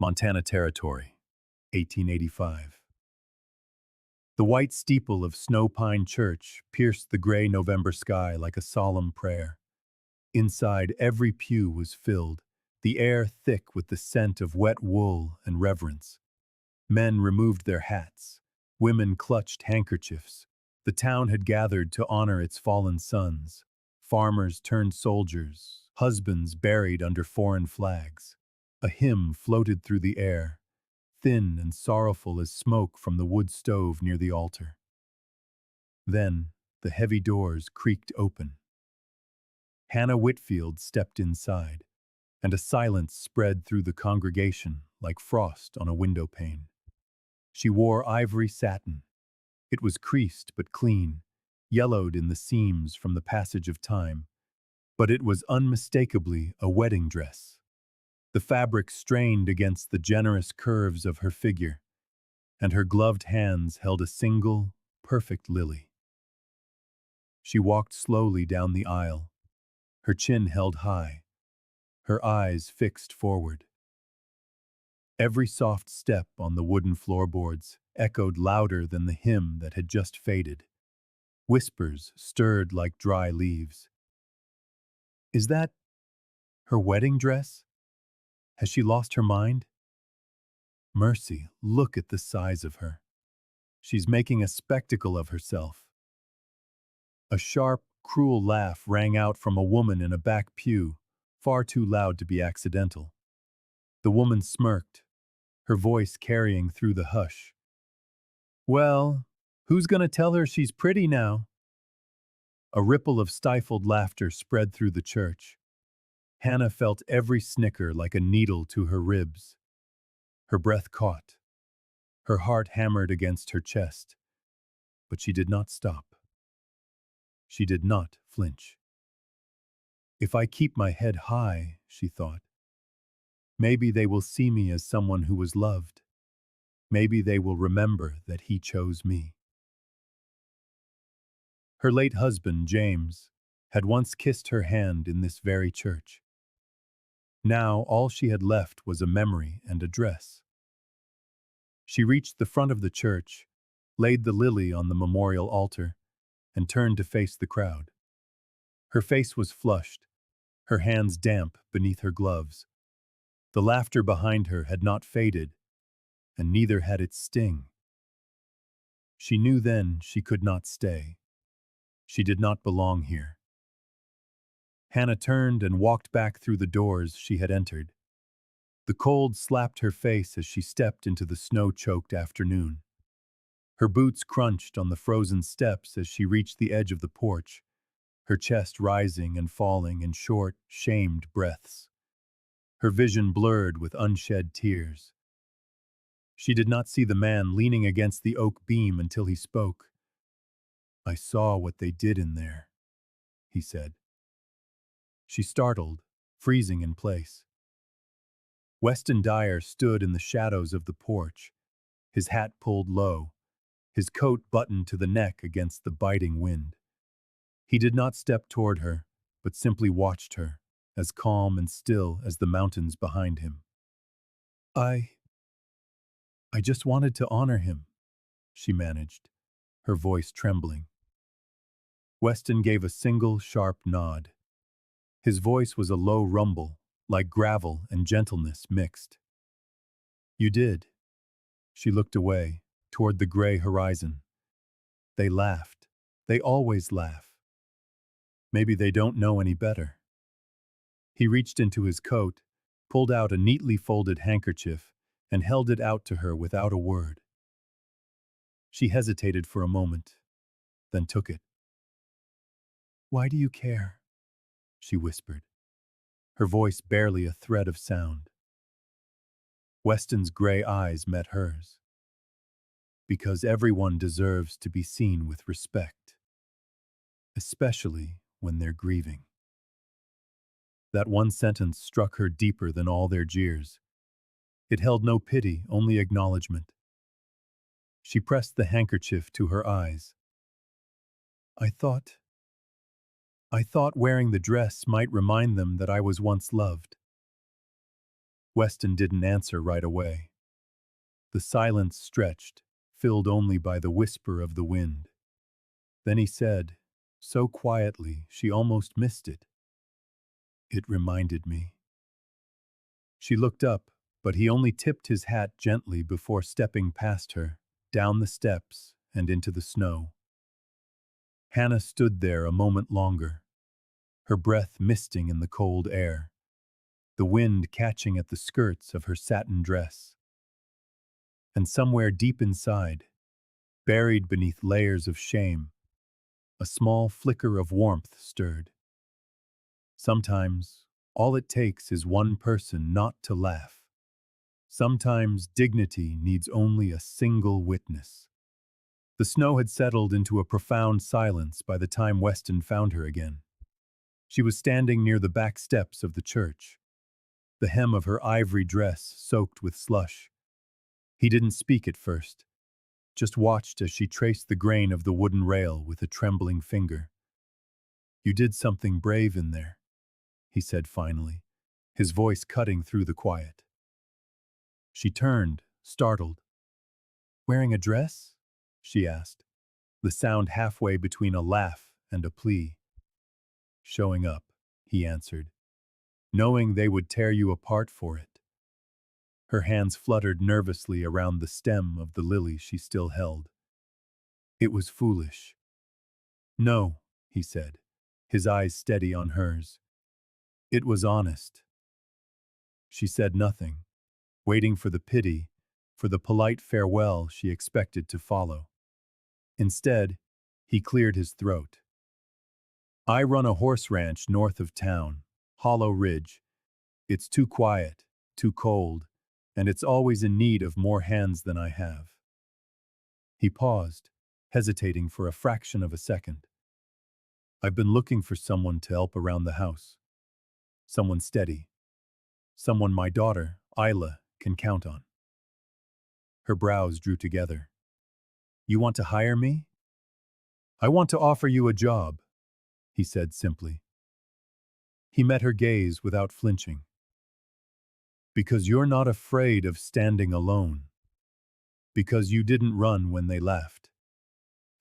Montana Territory, 1885. The white steeple of Snow Pine Church pierced the gray November sky like a solemn prayer. Inside, every pew was filled, the air thick with the scent of wet wool and reverence. Men removed their hats. Women clutched handkerchiefs. The town had gathered to honor its fallen sons. Farmers turned soldiers, husbands buried under foreign flags. A hymn floated through the air, thin and sorrowful as smoke from the wood stove near the altar. Then, the heavy doors creaked open. Hannah Whitfield stepped inside, and a silence spread through the congregation like frost on a window pane. She wore ivory satin. It was creased but clean, yellowed in the seams from the passage of time, but it was unmistakably a wedding dress. The fabric strained against the generous curves of her figure, and her gloved hands held a single, perfect lily. She walked slowly down the aisle, her chin held high, her eyes fixed forward. Every soft step on the wooden floorboards echoed louder than the hymn that had just faded. Whispers stirred like dry leaves. Is that her wedding dress? Has she lost her mind? Mercy, look at the size of her. She's making a spectacle of herself. A sharp, cruel laugh rang out from a woman in a back pew, far too loud to be accidental. The woman smirked, her voice carrying through the hush. Well, who's gonna tell her she's pretty now? A ripple of stifled laughter spread through the church. Hannah felt every snicker like a needle to her ribs. Her breath caught. Her heart hammered against her chest. But she did not stop. She did not flinch. If I keep my head high, she thought, maybe they will see me as someone who was loved. Maybe they will remember that he chose me. Her late husband, James, had once kissed her hand in this very church. Now all she had left was a memory and a dress. She reached the front of the church, laid the lily on the memorial altar, and turned to face the crowd. Her face was flushed, her hands damp beneath her gloves. The laughter behind her had not faded, and neither had its sting. She knew then she could not stay. She did not belong here. Hannah turned and walked back through the doors she had entered. The cold slapped her face as she stepped into the snow-choked afternoon. Her boots crunched on the frozen steps as she reached the edge of the porch, her chest rising and falling in short, shamed breaths. Her vision blurred with unshed tears. She did not see the man leaning against the oak beam until he spoke. I saw what they did in there, he said. She startled, freezing in place. Weston Dyer stood in the shadows of the porch, his hat pulled low, his coat buttoned to the neck against the biting wind. He did not step toward her, but simply watched her, as calm and still as the mountains behind him. I just wanted to honor him, she managed, her voice trembling. Weston gave a single, sharp nod. His voice was a low rumble, like gravel and gentleness mixed. You did. She looked away, toward the gray horizon. They laughed. They always laugh. Maybe they don't know any better. He reached into his coat, pulled out a neatly folded handkerchief, and held it out to her without a word. She hesitated for a moment, then took it. Why do you care? She whispered, her voice barely a thread of sound. Weston's gray eyes met hers. Because everyone deserves to be seen with respect, especially when they're grieving. That one sentence struck her deeper than all their jeers. It held no pity, only acknowledgement. She pressed the handkerchief to her eyes. I thought wearing the dress might remind them that I was once loved. Weston didn't answer right away. The silence stretched, filled only by the whisper of the wind. Then he said, so quietly she almost missed it. It reminded me. She looked up, but he only tipped his hat gently before stepping past her, down the steps and into the snow. Hannah stood there a moment longer, her breath misting in the cold air, the wind catching at the skirts of her satin dress. And somewhere deep inside, buried beneath layers of shame, a small flicker of warmth stirred. Sometimes, all it takes is one person not to laugh. Sometimes dignity needs only a single witness. The snow had settled into a profound silence by the time Weston found her again. She was standing near the back steps of the church, the hem of her ivory dress soaked with slush. He didn't speak at first, just watched as she traced the grain of the wooden rail with a trembling finger. You did something brave in there, he said finally, his voice cutting through the quiet. She turned, startled. Wearing a dress? She asked, the sound halfway between a laugh and a plea. Showing up, he answered, knowing they would tear you apart for it. Her hands fluttered nervously around the stem of the lily she still held. It was foolish. No, he said, his eyes steady on hers. It was honest. She said nothing, waiting for the pity, for the polite farewell she expected to follow. Instead, he cleared his throat. I run a horse ranch north of town, Hollow Ridge. It's too quiet, too cold, and it's always in need of more hands than I have. He paused, hesitating for a fraction of a second. I've been looking for someone to help around the house. Someone steady. Someone my daughter, Isla, can count on. Her brows drew together. You want to hire me? I want to offer you a job, he said simply. He met her gaze without flinching. Because you're not afraid of standing alone. Because you didn't run when they left.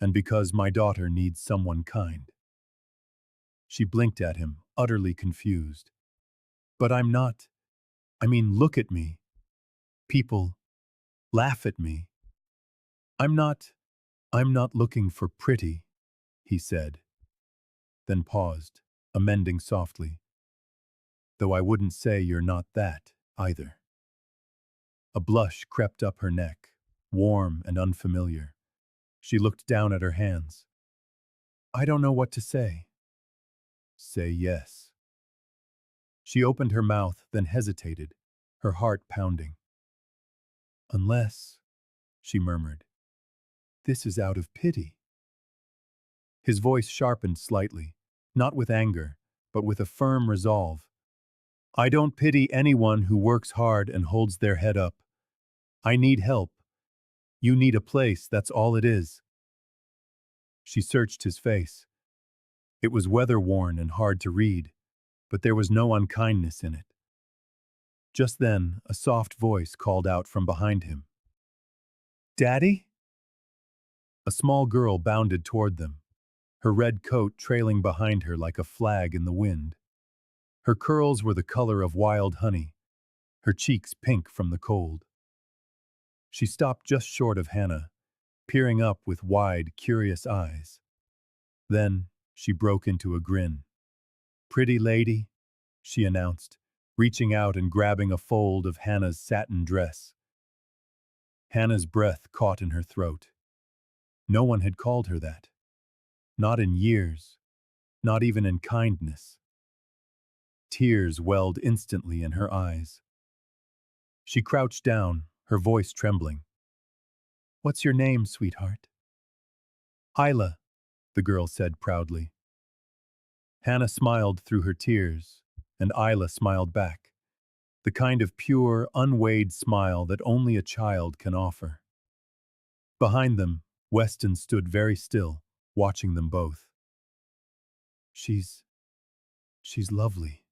And because my daughter needs someone kind. She blinked at him, utterly confused. But I'm not. I mean, look at me. People laugh at me. I'm not looking for pretty, he said. Then paused, amending softly. Though I wouldn't say you're not that, either. A blush crept up her neck, warm and unfamiliar. She looked down at her hands. I don't know what to say. Say yes. She opened her mouth, then hesitated, her heart pounding. Unless, she murmured, this is out of pity. His voice sharpened slightly, not with anger, but with a firm resolve. I don't pity anyone who works hard and holds their head up. I need help. You need a place, that's all it is. She searched his face. It was weather-worn and hard to read, but there was no unkindness in it. Just then, a soft voice called out from behind him. Daddy? A small girl bounded toward them, her red coat trailing behind her like a flag in the wind. Her curls were the color of wild honey, her cheeks pink from the cold. She stopped just short of Hannah, peering up with wide, curious eyes. Then, she broke into a grin. Pretty lady, she announced, reaching out and grabbing a fold of Hannah's satin dress. Hannah's breath caught in her throat. No one had called her that. Not in years, not even in kindness. Tears welled instantly in her eyes. She crouched down, her voice trembling. What's your name, sweetheart? Isla, the girl said proudly. Hannah smiled through her tears, and Isla smiled back, the kind of pure, unweighed smile that only a child can offer. Behind them, Weston stood very still, watching them both. She's lovely,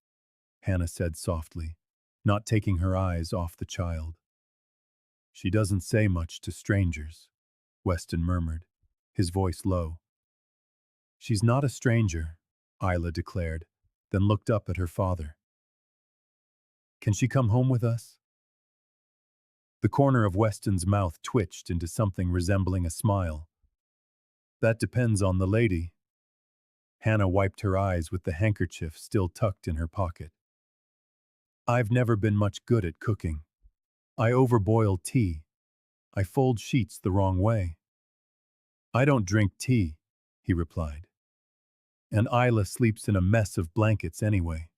Hannah said softly, not taking her eyes off the child. She doesn't say much to strangers, Weston murmured, his voice low. She's not a stranger, Isla declared, then looked up at her father. Can she come home with us? The corner of Weston's mouth twitched into something resembling a smile. That depends on the lady. Hannah wiped her eyes with the handkerchief still tucked in her pocket. I've never been much good at cooking. I overboil tea. I fold sheets the wrong way. I don't drink tea, he replied. And Isla sleeps in a mess of blankets anyway.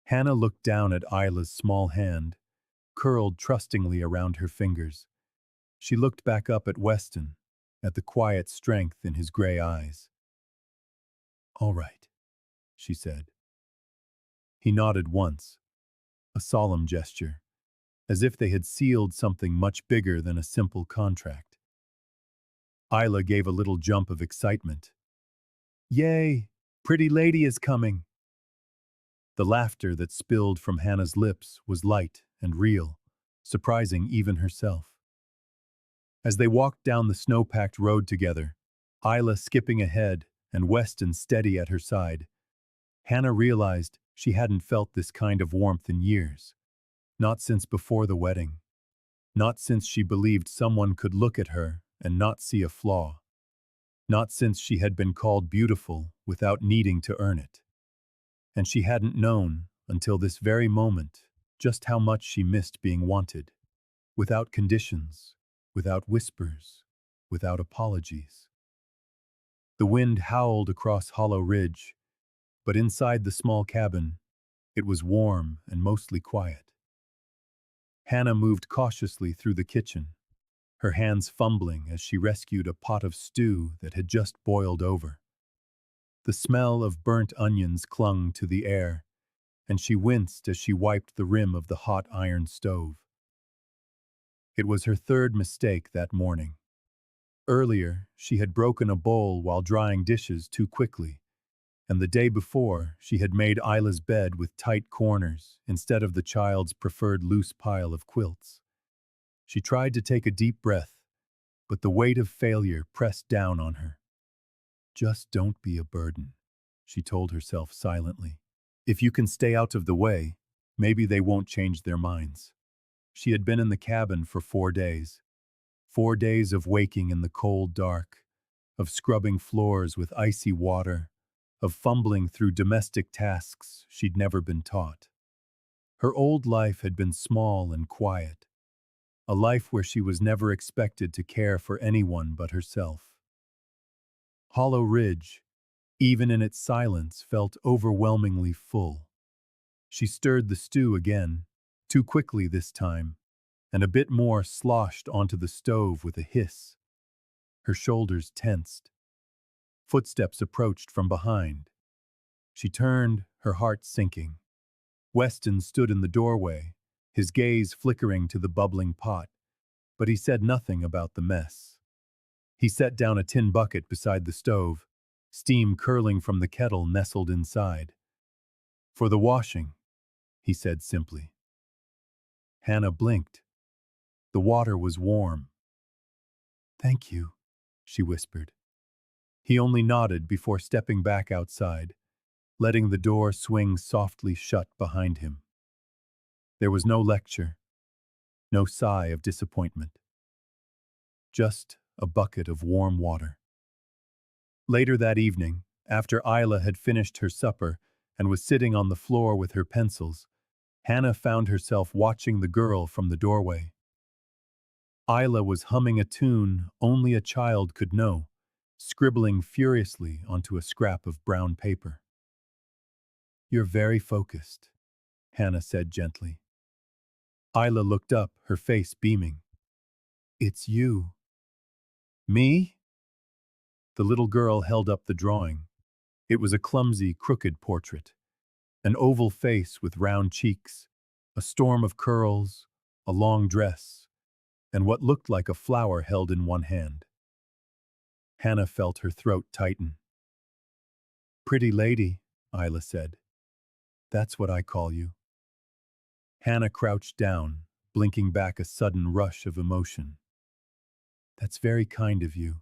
Hannah looked down at Isla's small hand, curled trustingly around her fingers. She looked back up at Weston, at the quiet strength in his gray eyes. All right, she said. He nodded once, a solemn gesture, as if they had sealed something much bigger than a simple contract. Isla gave a little jump of excitement. Yay! Pretty lady is coming! The laughter that spilled from Hannah's lips was light and real, surprising even herself. As they walked down the snow-packed road together, Isla skipping ahead and Weston steady at her side, Hannah realized she hadn't felt this kind of warmth in years. Not since before the wedding. Not since she believed someone could look at her and not see a flaw. Not since she had been called beautiful without needing to earn it. And she hadn't known, until this very moment, just how much she missed being wanted. Without conditions, without whispers, without apologies. The wind howled across Hollow Ridge, but inside the small cabin, it was warm and mostly quiet. Hannah moved cautiously through the kitchen, her hands fumbling as she rescued a pot of stew that had just boiled over. The smell of burnt onions clung to the air, and she winced as she wiped the rim of the hot iron stove. It was her third mistake that morning. Earlier, she had broken a bowl while drying dishes too quickly, and the day before, she had made Isla's bed with tight corners instead of the child's preferred loose pile of quilts. She tried to take a deep breath, but the weight of failure pressed down on her. Just don't be a burden, she told herself silently. If you can stay out of the way, maybe they won't change their minds. She had been in the cabin for 4 days. 4 days of waking in the cold dark, of scrubbing floors with icy water, of fumbling through domestic tasks she'd never been taught. Her old life had been small and quiet, a life where she was never expected to care for anyone but herself. Hollow Ridge, even in its silence, felt overwhelmingly full. She stirred the stew again, too quickly this time, and a bit more sloshed onto the stove with a hiss. Her shoulders tensed. Footsteps approached from behind. She turned, her heart sinking. Weston stood in the doorway, his gaze flickering to the bubbling pot, but he said nothing about the mess. He set down a tin bucket beside the stove, steam curling from the kettle nestled inside. For the washing, he said simply. Hannah blinked. The water was warm. Thank you, she whispered. He only nodded before stepping back outside, letting the door swing softly shut behind him. There was no lecture, no sigh of disappointment. Just a bucket of warm water. Later that evening, after Isla had finished her supper and was sitting on the floor with her pencils, Hannah found herself watching the girl from the doorway. Isla was humming a tune only a child could know, scribbling furiously onto a scrap of brown paper. You're very focused, Hannah said gently. Isla looked up, her face beaming. It's you. Me? The little girl held up the drawing. It was a clumsy, crooked portrait. An oval face with round cheeks, a storm of curls, a long dress, and what looked like a flower held in one hand. Hannah felt her throat tighten. Pretty lady, Isla said. That's what I call you. Hannah crouched down, blinking back a sudden rush of emotion. That's very kind of you.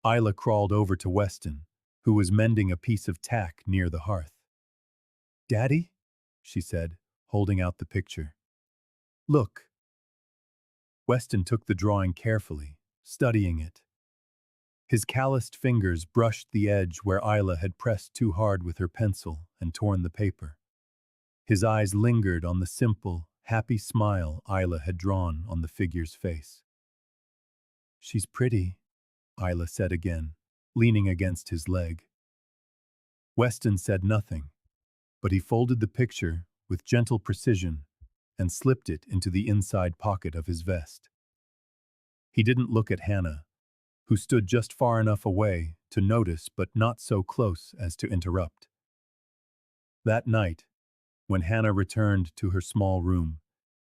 Isla crawled over to Weston, who was mending a piece of tack near the hearth. Daddy? She said, holding out the picture. Look. Weston took the drawing carefully, studying it. His calloused fingers brushed the edge where Isla had pressed too hard with her pencil and torn the paper. His eyes lingered on the simple, happy smile Isla had drawn on the figure's face. She's pretty, Isla said again, leaning against his leg. Weston said nothing, but he folded the picture with gentle precision and slipped it into the inside pocket of his vest. He didn't look at Hannah, who stood just far enough away to notice but not so close as to interrupt. That night, when Hannah returned to her small room,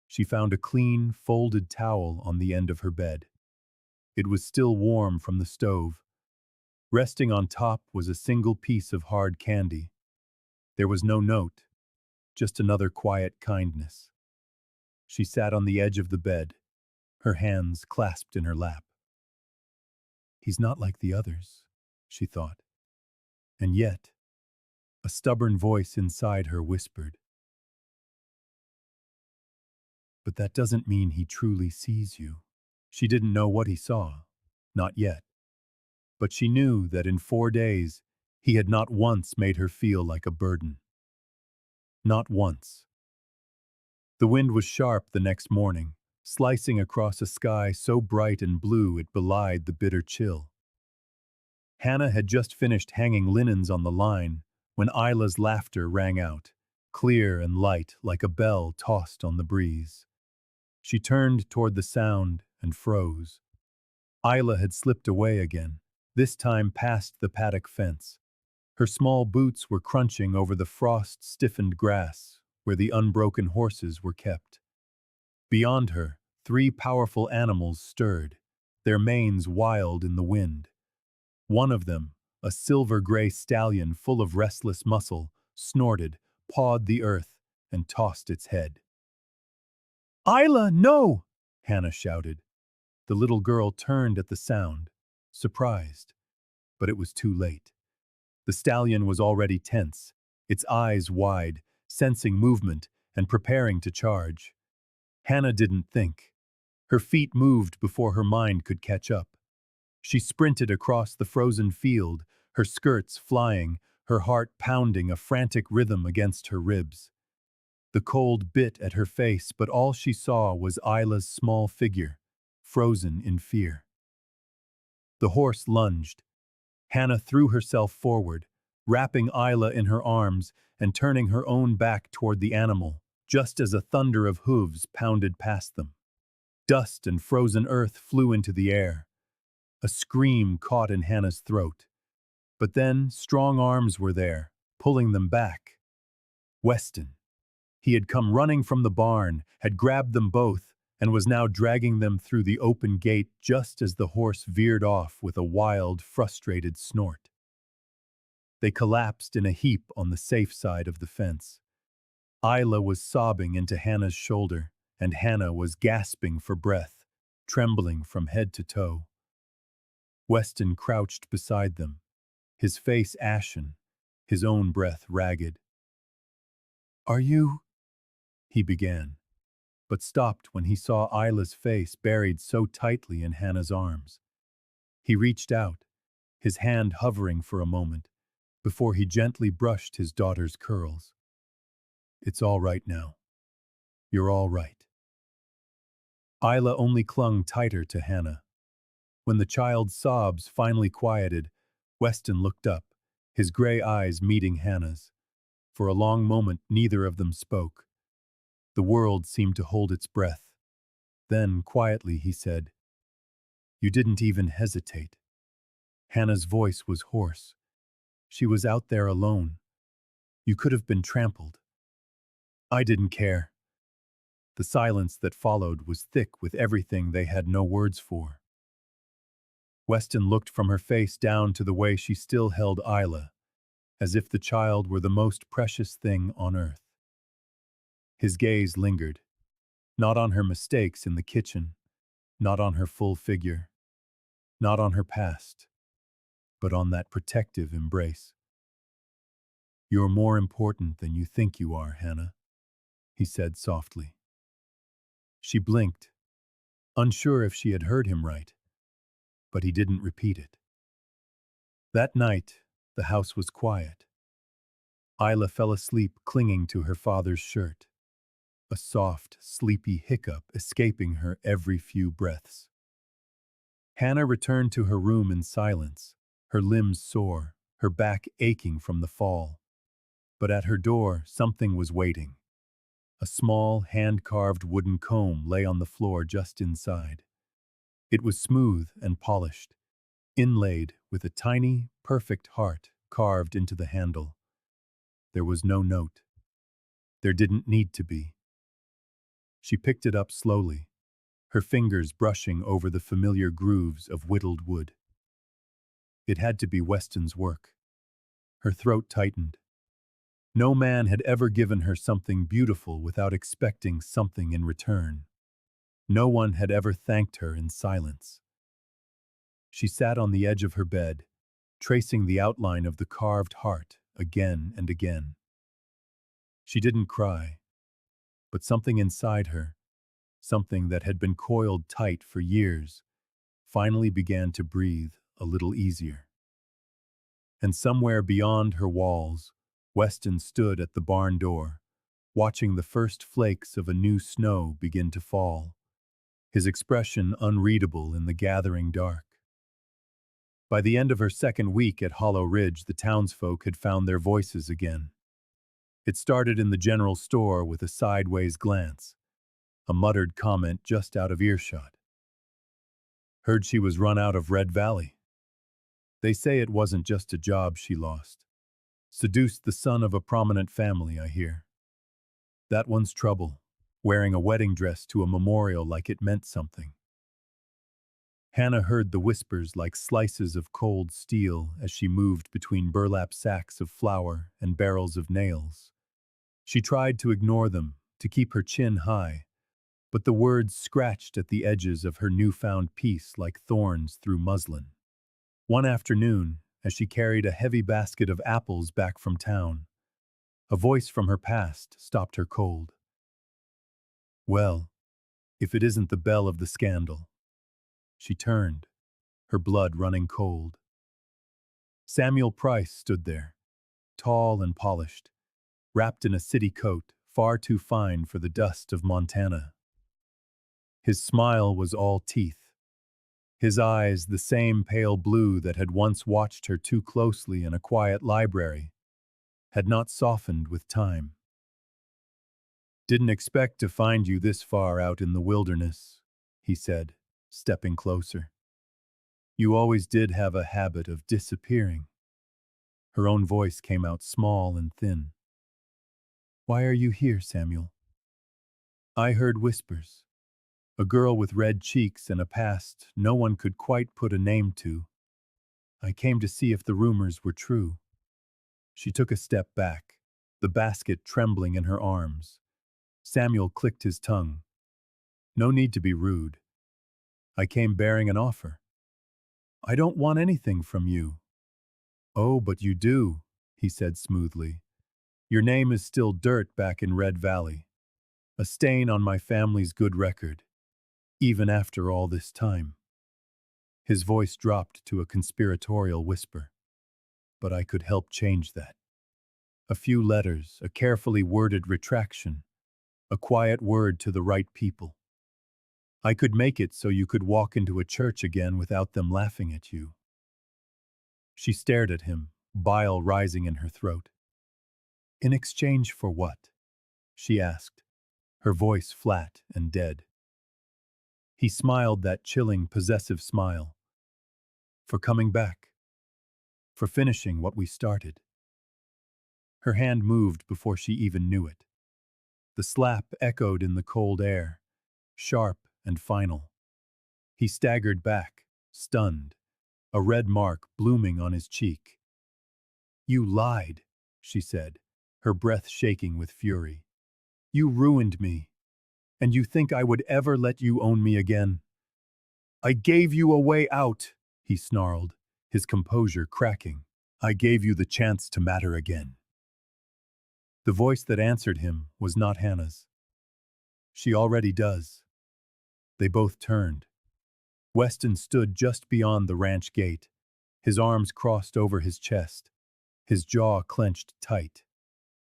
she found a clean, folded towel on the end of her bed. It was still warm from the stove. Resting on top was a single piece of hard candy. There was no note, just another quiet kindness. She sat on the edge of the bed, her hands clasped in her lap. He's not like the others, she thought. And yet, a stubborn voice inside her whispered, but that doesn't mean he truly sees you. She didn't know what he saw, not yet. But she knew that in 4 days, he had not once made her feel like a burden. Not once. The wind was sharp the next morning, slicing across a sky so bright and blue it belied the bitter chill. Hannah had just finished hanging linens on the line when Isla's laughter rang out, clear and light like a bell tossed on the breeze. She turned toward the sound and froze. Isla had slipped away again, this time past the paddock fence. Her small boots were crunching over the frost-stiffened grass where the unbroken horses were kept. Beyond her, 3 powerful animals stirred, their manes wild in the wind. One of them, a silver-gray stallion full of restless muscle, snorted, pawed the earth, and tossed its head. Isla, no! Hannah shouted. The little girl turned at the sound, surprised. But it was too late. The stallion was already tense, its eyes wide, sensing movement and preparing to charge. Hannah didn't think. Her feet moved before her mind could catch up. She sprinted across the frozen field, her skirts flying, her heart pounding a frantic rhythm against her ribs. The cold bit at her face, but all she saw was Isla's small figure, frozen in fear. The horse lunged. Hannah threw herself forward, wrapping Isla in her arms and turning her own back toward the animal, just as a thunder of hooves pounded past them. Dust and frozen earth flew into the air. A scream caught in Hannah's throat. But then strong arms were there, pulling them back. Weston. He had come running from the barn, had grabbed them both, and was now dragging them through the open gate just as the horse veered off with a wild, frustrated snort. They collapsed in a heap on the safe side of the fence. Isla was sobbing into Hannah's shoulder, and Hannah was gasping for breath, trembling from head to toe. Weston crouched beside them, his face ashen, his own breath ragged. Are you? He began, but stopped when he saw Isla's face buried so tightly in Hannah's arms. He reached out, his hand hovering for a moment, before he gently brushed his daughter's curls. It's all right now. You're all right. Isla only clung tighter to Hannah. When the child's sobs finally quieted, Weston looked up, his gray eyes meeting Hannah's. For a long moment, neither of them spoke. The world seemed to hold its breath. Then, quietly, he said, You didn't even hesitate. Hannah's voice was hoarse. She was out there alone. You could have been trampled. I didn't care. The silence that followed was thick with everything they had no words for. Weston looked from her face down to the way she still held Isla, as if the child were the most precious thing on earth. His gaze lingered, not on her mistakes in the kitchen, not on her full figure, not on her past, but on that protective embrace. "You're more important than you think you are, Hannah," he said softly. She blinked, unsure if she had heard him right, but he didn't repeat it. That night, the house was quiet. Isla fell asleep clinging to her father's shirt, a soft, sleepy hiccup escaping her every few breaths. Hannah returned to her room in silence, her limbs sore, her back aching from the fall. But at her door, something was waiting. A small, hand-carved wooden comb lay on the floor just inside. It was smooth and polished, inlaid with a tiny, perfect heart carved into the handle. There was no note. There didn't need to be. She picked it up slowly, her fingers brushing over the familiar grooves of whittled wood. It had to be Weston's work. Her throat tightened. No man had ever given her something beautiful without expecting something in return. No one had ever thanked her in silence. She sat on the edge of her bed, tracing the outline of the carved heart again and again. She didn't cry, but something inside her, something that had been coiled tight for years, finally began to breathe a little easier. And somewhere beyond her walls, Weston stood at the barn door, watching the first flakes of a new snow begin to fall, his expression unreadable in the gathering dark. By the end of her second week at Hollow Ridge, the townsfolk had found their voices again. It started in the general store with a sideways glance, a muttered comment just out of earshot. "Heard she was run out of Red Valley. They say it wasn't just a job she lost. Seduced the son of a prominent family, I hear. That one's trouble, wearing a wedding dress to a memorial like it meant something." Hannah heard the whispers like slices of cold steel as she moved between burlap sacks of flour and barrels of nails. She tried to ignore them, to keep her chin high, but the words scratched at the edges of her newfound peace like thorns through muslin. One afternoon, as she carried a heavy basket of apples back from town, a voice from her past stopped her cold. "Well, if it isn't the belle of the scandal." She turned, her blood running cold. Samuel Price stood there, tall and polished, wrapped in a city coat far too fine for the dust of Montana. His smile was all teeth, his eyes the same pale blue that had once watched her too closely in a quiet library, had not softened with time. "Didn't expect to find you this far out in the wilderness," he said, stepping closer. "You always did have a habit of disappearing." Her own voice came out small and thin. "Why are you here, Samuel?" "I heard whispers. A girl with red cheeks and a past no one could quite put a name to. I came to see if the rumors were true." She took a step back, the basket trembling in her arms. Samuel clicked his tongue. "No need to be rude. I came bearing an offer." "I don't want anything from you." "Oh, but you do," he said smoothly. "Your name is still dirt back in Red Valley. A stain on my family's good record, even after all this time." His voice dropped to a conspiratorial whisper. "But I could help change that. A few letters, a carefully worded retraction, a quiet word to the right people. I could make it so you could walk into a church again without them laughing at you." She stared at him, bile rising in her throat. "In exchange for what?" she asked, her voice flat and dead. He smiled that chilling, possessive smile. "For coming back. For finishing what we started." Her hand moved before she even knew it. The slap echoed in the cold air, sharp and final. He staggered back, stunned, a red mark blooming on his cheek. "You lied," she said, her breath shaking with fury. You ruined me, and you think I would ever let you own me again? I gave you a way out, he snarled, his composure cracking. I gave you the chance to matter again. The voice that answered him was not Hannah's. She already does. They both turned. Weston stood just beyond the ranch gate, his arms crossed over his chest, his jaw clenched tight.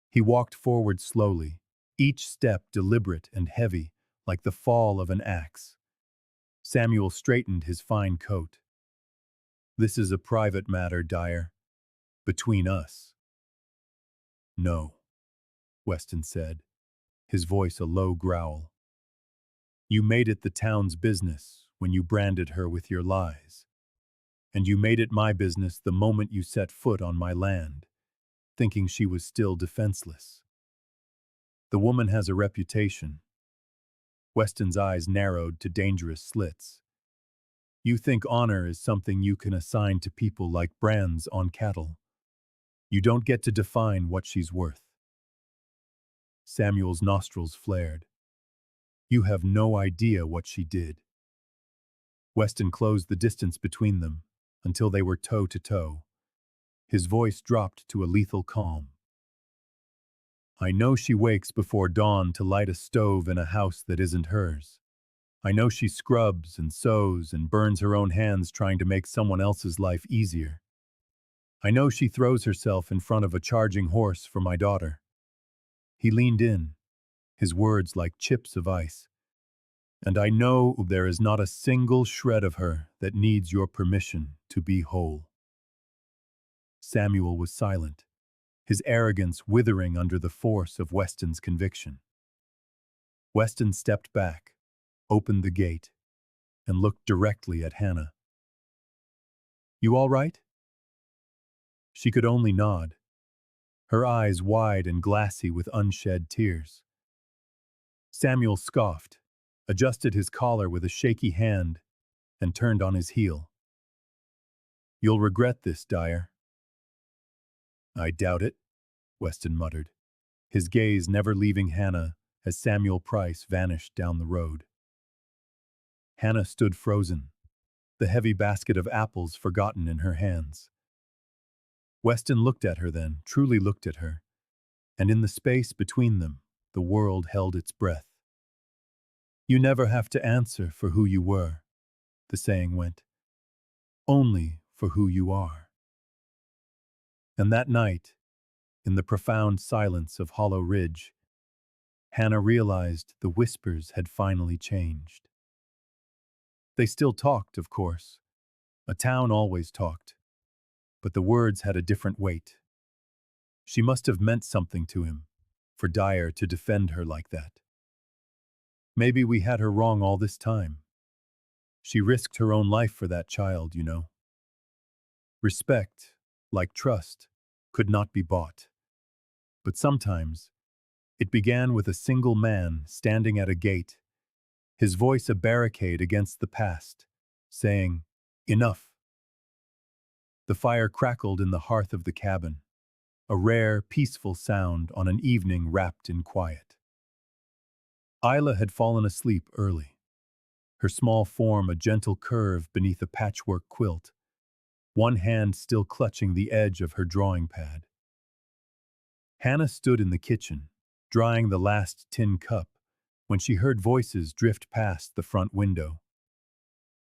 He walked forward slowly, each step deliberate and heavy, like the fall of an axe. Samuel straightened his fine coat. This is a private matter, Dyer. Between us. No, Weston said, his voice a low growl. You made it the town's business when you branded her with your lies. And you made it my business the moment you set foot on my land, thinking she was still defenseless. The woman has a reputation. Weston's eyes narrowed to dangerous slits. You think honor is something you can assign to people like brands on cattle. You don't get to define what she's worth. Samuel's nostrils flared. You have no idea what she did. Weston closed the distance between them until they were toe to toe. His voice dropped to a lethal calm. I know she wakes before dawn to light a stove in a house that isn't hers. I know she scrubs and sews and burns her own hands trying to make someone else's life easier. I know she throws herself in front of a charging horse for my daughter. He leaned in, his words like chips of ice. And I know there is not a single shred of her that needs your permission to be whole. Samuel was silent, his arrogance withering under the force of Weston's conviction. Weston stepped back, opened the gate, and looked directly at Hannah. You all right? She could only nod, her eyes wide and glassy with unshed tears. Samuel scoffed, adjusted his collar with a shaky hand, and turned on his heel. You'll regret this, Dyer. I doubt it, Weston muttered, his gaze never leaving Hannah as Samuel Price vanished down the road. Hannah stood frozen, the heavy basket of apples forgotten in her hands. Weston looked at her then, truly looked at her, and in the space between them, the world held its breath. You never have to answer for who you were, the saying went, only for who you are. And that night, in the profound silence of Hollow Ridge, Hannah realized the whispers had finally changed. They still talked, of course. A town always talked. But the words had a different weight. She must have meant something to him, for Dyer to defend her like that. Maybe we had her wrong all this time. She risked her own life for that child, you know. Respect, like trust, could not be bought. But sometimes, it began with a single man standing at a gate, his voice a barricade against the past, saying, enough. The fire crackled in the hearth of the cabin, a rare, peaceful sound on an evening wrapped in quiet. Isla had fallen asleep early, her small form a gentle curve beneath a patchwork quilt, one hand still clutching the edge of her drawing pad. Hannah stood in the kitchen, drying the last tin cup, when she heard voices drift past the front window.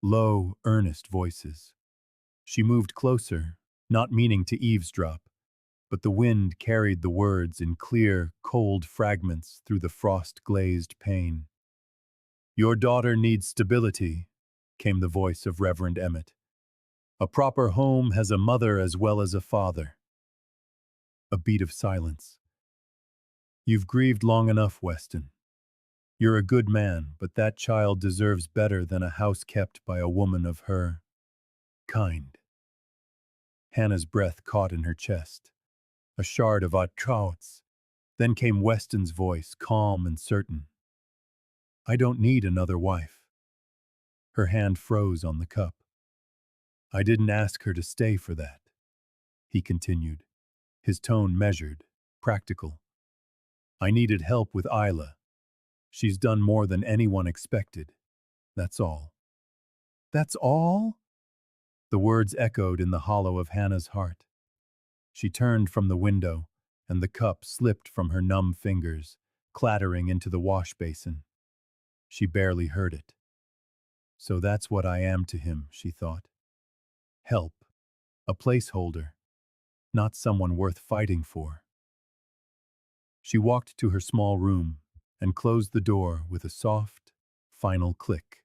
Low, earnest voices. She moved closer, not meaning to eavesdrop, but the wind carried the words in clear, cold fragments through the frost-glazed pane. Your daughter needs stability, came the voice of Reverend Emmett. A proper home has a mother as well as a father. A beat of silence. You've grieved long enough, Weston. You're a good man, but that child deserves better than a house kept by a woman of her kind. Hannah's breath caught in her chest. A shard of trauts. Then came Weston's voice, calm and certain. I don't need another wife. Her hand froze on the cup. I didn't ask her to stay for that, he continued, his tone measured, practical. I needed help with Isla. She's done more than anyone expected. That's all. That's all? The words echoed in the hollow of Hannah's heart. She turned from the window, and the cup slipped from her numb fingers, clattering into the wash basin. She barely heard it. So that's what I am to him, she thought. Help. A placeholder. Not someone worth fighting for. She walked to her small room and closed the door with a soft, final click.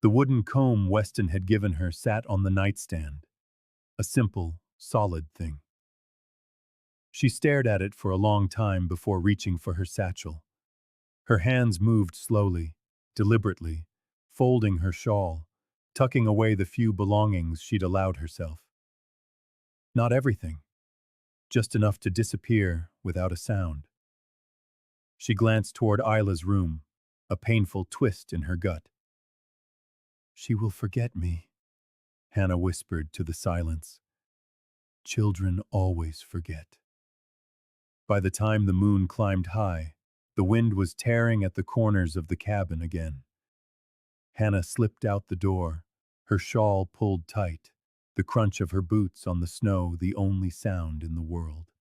The wooden comb Weston had given her sat on the nightstand, a simple, solid thing. She stared at it for a long time before reaching for her satchel. Her hands moved slowly, deliberately, folding her shawl, tucking away the few belongings she'd allowed herself. Not everything, just enough to disappear without a sound. She glanced toward Isla's room, a painful twist in her gut. She will forget me, Hannah whispered to the silence. Children always forget. By the time the moon climbed high, the wind was tearing at the corners of the cabin again. Hannah slipped out the door, her shawl pulled tight, the crunch of her boots on the snow the only sound in the world.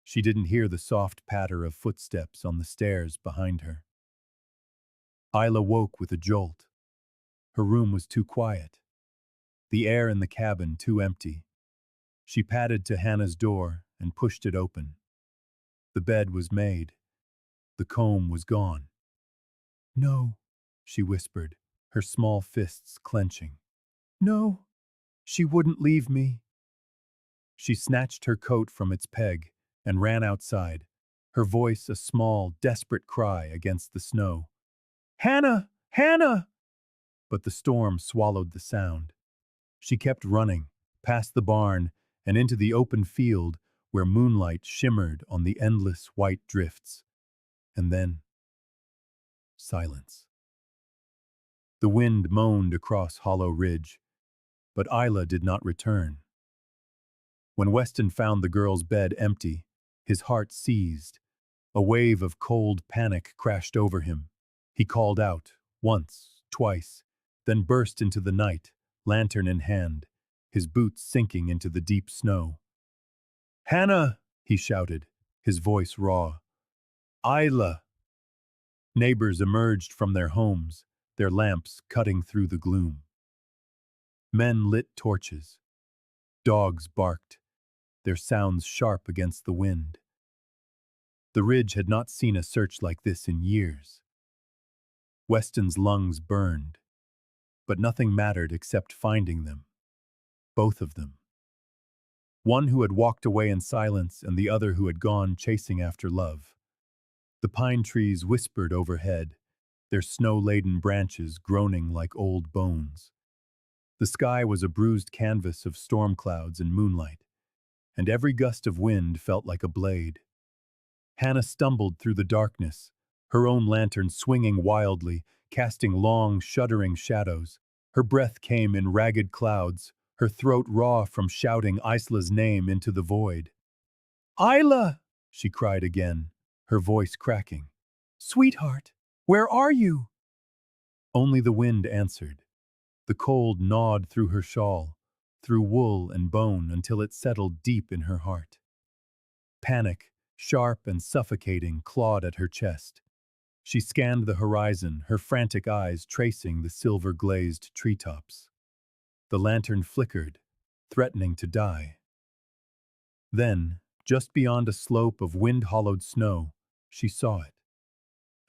She didn't hear the soft patter of footsteps on the stairs behind her. Isla woke with a jolt. Her room was too quiet, the air in the cabin too empty. She padded to Hannah's door and pushed it open. The bed was made. The comb was gone. No, she whispered, her small fists clenching. No, she wouldn't leave me. She snatched her coat from its peg and ran outside, her voice a small, desperate cry against the snow. Hannah! Hannah! But the storm swallowed the sound. She kept running, past the barn and into the open field where moonlight shimmered on the endless white drifts. And then, silence. The wind moaned across Hollow Ridge, but Isla did not return. When Weston found the girl's bed empty, his heart seized. A wave of cold panic crashed over him. He called out, once, twice, then burst into the night, lantern in hand, his boots sinking into the deep snow. Hannah! He shouted, his voice raw. Isla! Neighbors emerged from their homes, their lamps cutting through the gloom. Men lit torches. Dogs barked, their sounds sharp against the wind. The ridge had not seen a search like this in years. Weston's lungs burned, but nothing mattered except finding them. Both of them. One who had walked away in silence and the other who had gone chasing after love. The pine trees whispered overhead, their snow-laden branches groaning like old bones. The sky was a bruised canvas of storm clouds and moonlight, and every gust of wind felt like a blade. Hannah stumbled through the darkness, her own lantern swinging wildly, casting long, shuddering shadows. Her breath came in ragged clouds, her throat raw from shouting Isla's name into the void. Isla! She cried again, her voice cracking. Sweetheart, where are you? Only the wind answered. The cold gnawed through her shawl, through wool and bone until it settled deep in her heart. Panic, sharp and suffocating, clawed at her chest. She scanned the horizon, her frantic eyes tracing the silver-glazed treetops. The lantern flickered, threatening to die. Then, just beyond a slope of wind-hollowed snow, she saw it.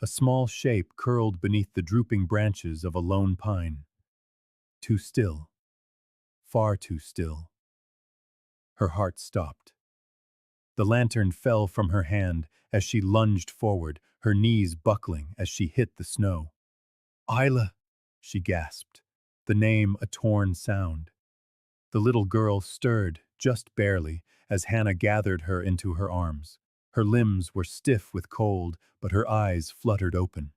A small shape curled beneath the drooping branches of a lone pine. Too still. Far too still. Her heart stopped. The lantern fell from her hand as she lunged forward, her knees buckling as she hit the snow. Isla, she gasped, the name a torn sound. The little girl stirred, just barely, as Hannah gathered her into her arms. Her limbs were stiff with cold, but her eyes fluttered open.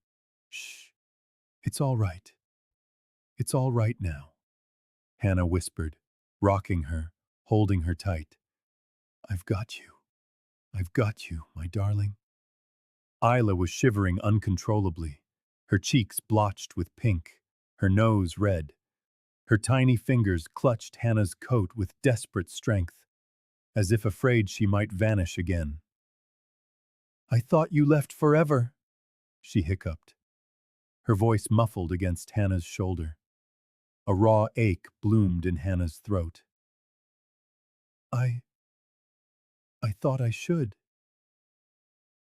Shh. It's all right. It's all right now, Hannah whispered, rocking her, holding her tight. I've got you. I've got you, my darling. Isla was shivering uncontrollably, her cheeks blotched with pink, her nose red. Her tiny fingers clutched Hannah's coat with desperate strength, as if afraid she might vanish again. I thought you left forever, she hiccuped, her voice muffled against Hannah's shoulder. A raw ache bloomed in Hannah's throat. I I thought I should.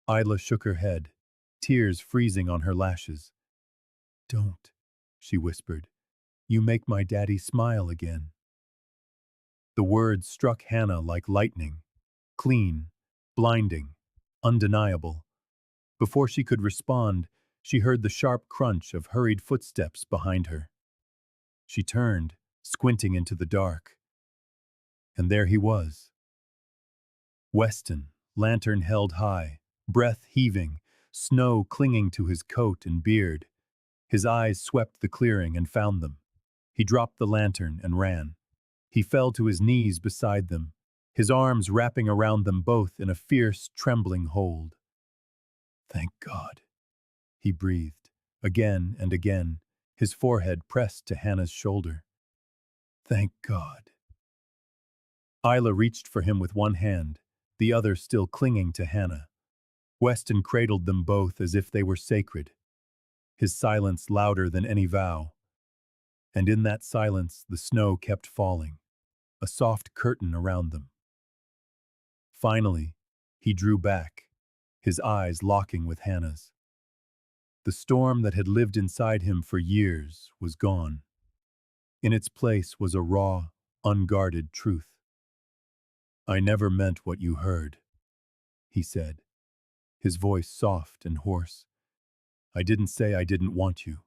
Isla shook her head, tears freezing on her lashes. Don't, she whispered. You make my daddy smile again. The words struck Hannah like lightning, clean, blinding, undeniable. Before she could respond, she heard the sharp crunch of hurried footsteps behind her. She turned, squinting into the dark. And there he was. Weston, lantern held high, breath heaving, snow clinging to his coat and beard. His eyes swept the clearing and found them. He dropped the lantern and ran. He fell to his knees beside them, his arms wrapping around them both in a fierce, trembling hold. Thank God, he breathed, again and again, his forehead pressed to Hannah's shoulder. Thank God. Isla reached for him with one hand, the other still clinging to Hannah. Weston cradled them both as if they were sacred, his silence louder than any vow. And in that silence the snow kept falling, a soft curtain around them. Finally, he drew back, his eyes locking with Hannah's. The storm that had lived inside him for years was gone. In its place was a raw, unguarded truth. I never meant what you heard, he said, his voice soft and hoarse. I didn't say I didn't want you.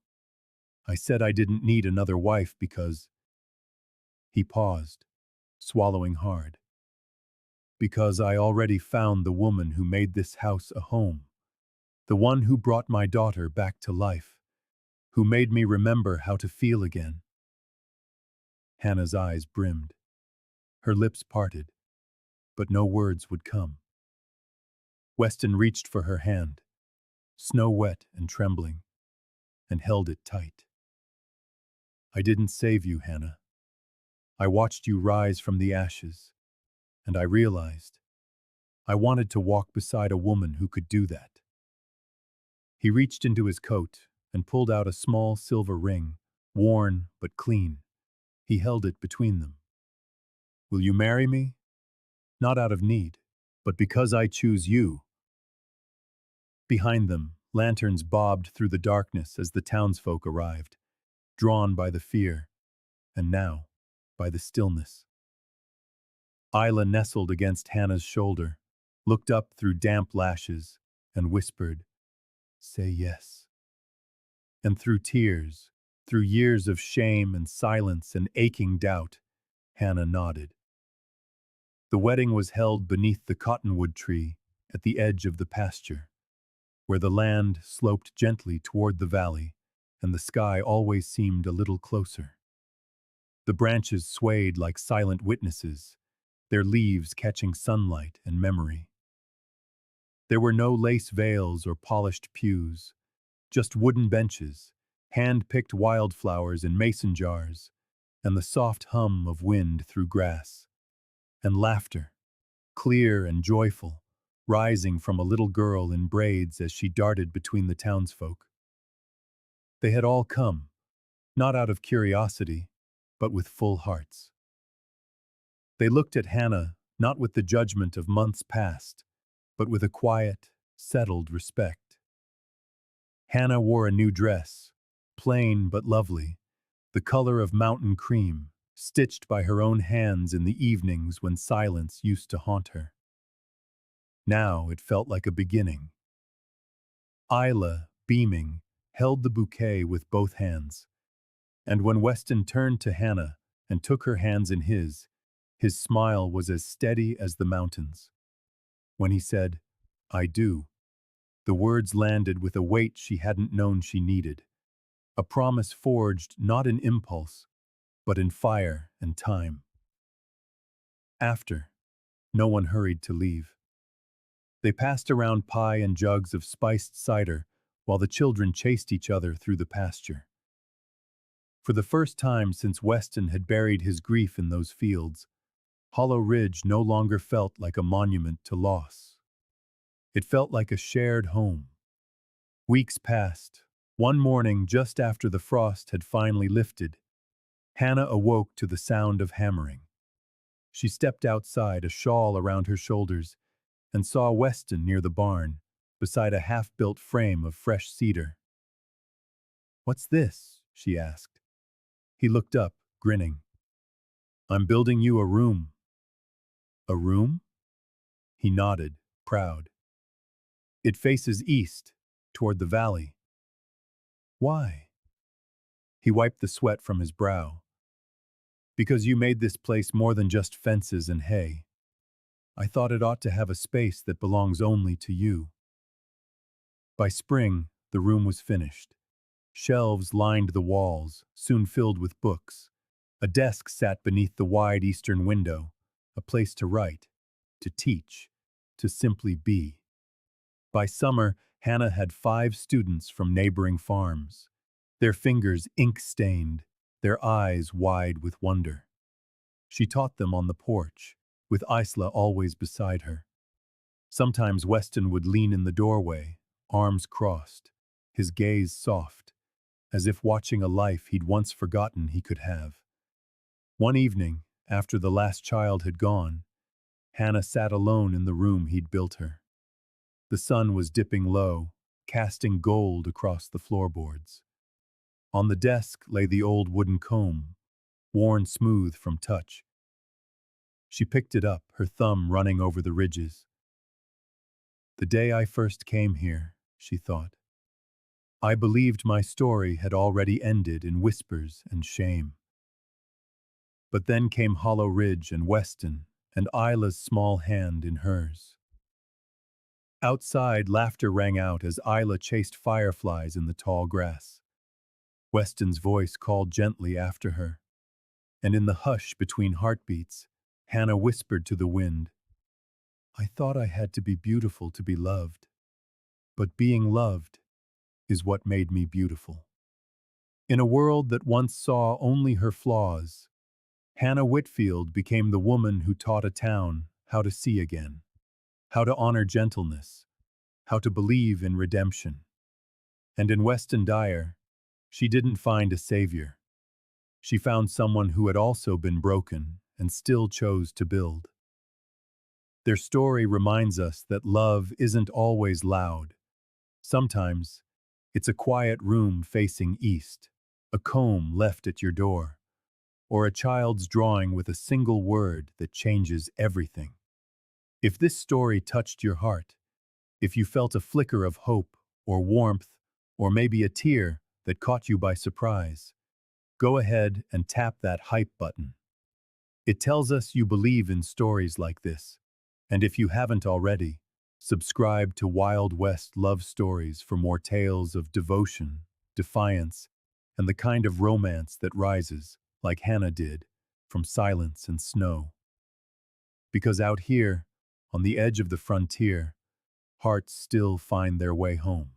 I said I didn't need another wife because... He paused, swallowing hard. Because I already found the woman who made this house a home, the one who brought my daughter back to life, who made me remember how to feel again. Hannah's eyes brimmed. Her lips parted, but no words would come. Weston reached for her hand, snow-wet and trembling, and held it tight. I didn't save you, Hannah. I watched you rise from the ashes, and I realized I wanted to walk beside a woman who could do that. He reached into his coat and pulled out a small silver ring, worn but clean. He held it between them. Will you marry me? Not out of need, but because I choose you. Behind them, lanterns bobbed through the darkness as the townsfolk arrived, drawn by the fear, and now by the stillness. Isla nestled against Hannah's shoulder, looked up through damp lashes, and whispered, Say yes. And through tears, through years of shame and silence and aching doubt, Hannah nodded. The wedding was held beneath the cottonwood tree at the edge of the pasture, where the land sloped gently toward the valley and the sky always seemed a little closer. The branches swayed like silent witnesses, their leaves catching sunlight and memory. There were no lace veils or polished pews, just wooden benches, hand-picked wildflowers in mason jars, and the soft hum of wind through grass. And laughter, clear and joyful, rising from a little girl in braids as she darted between the townsfolk. They had all come, not out of curiosity, but with full hearts. They looked at Hannah not with the judgment of months past, but with a quiet, settled respect. Hannah wore a new dress, plain but lovely, the color of mountain cream, stitched by her own hands in the evenings when silence used to haunt her. Now it felt like a beginning. Isla, beaming, held the bouquet with both hands, and when Weston turned to Hannah and took her hands in his smile was as steady as the mountains. When he said, I do, the words landed with a weight she hadn't known she needed, a promise forged not in impulse, but in fire and time. After, no one hurried to leave. They passed around pie and jugs of spiced cider while the children chased each other through the pasture. For the first time since Weston had buried his grief in those fields, Hollow Ridge no longer felt like a monument to loss. It felt like a shared home. Weeks passed. One morning, just after the frost had finally lifted, Hannah awoke to the sound of hammering. She stepped outside, a shawl around her shoulders, and saw Weston near the barn, beside a half-built frame of fresh cedar. "What's this?" she asked. He looked up, grinning. "I'm building you a room." "A room?" He nodded, proud. "It faces east, toward the valley." "Why?" He wiped the sweat from his brow. "Because you made this place more than just fences and hay. I thought it ought to have a space that belongs only to you." By spring, the room was finished. Shelves lined the walls, soon filled with books. A desk sat beneath the wide eastern window, a place to write, to teach, to simply be. By summer, Hannah had 5 students from neighboring farms, their fingers ink-stained, their eyes wide with wonder. She taught them on the porch, with Isla always beside her. Sometimes Weston would lean in the doorway, arms crossed, his gaze soft, as if watching a life he'd once forgotten he could have. One evening, after the last child had gone, Hannah sat alone in the room he'd built her. The sun was dipping low, casting gold across the floorboards. On the desk lay the old wooden comb, worn smooth from touch. She picked it up, her thumb running over the ridges. "The day I first came here," she thought, "I believed my story had already ended in whispers and shame. But then came Hollow Ridge and Weston, and Isla's small hand in hers." Outside, laughter rang out as Isla chased fireflies in the tall grass. Weston's voice called gently after her, and in the hush between heartbeats, Hannah whispered to the wind, "I thought I had to be beautiful to be loved, but being loved is what made me beautiful." In a world that once saw only her flaws, Hannah Whitfield became the woman who taught a town how to see again, how to honor gentleness, how to believe in redemption. And in Weston Dyer, she didn't find a savior. She found someone who had also been broken and still chose to build. Their story reminds us that love isn't always loud. Sometimes, it's a quiet room facing east, a comb left at your door, or a child's drawing with a single word that changes everything. If this story touched your heart, if you felt a flicker of hope or warmth, or maybe a tear that caught you by surprise, go ahead and tap that hype button. It tells us you believe in stories like this. And if you haven't already, subscribe to Wild West Love Stories for more tales of devotion, defiance, and the kind of romance that rises, like Hannah did, from silence and snow. Because out here, on the edge of the frontier, hearts still find their way home.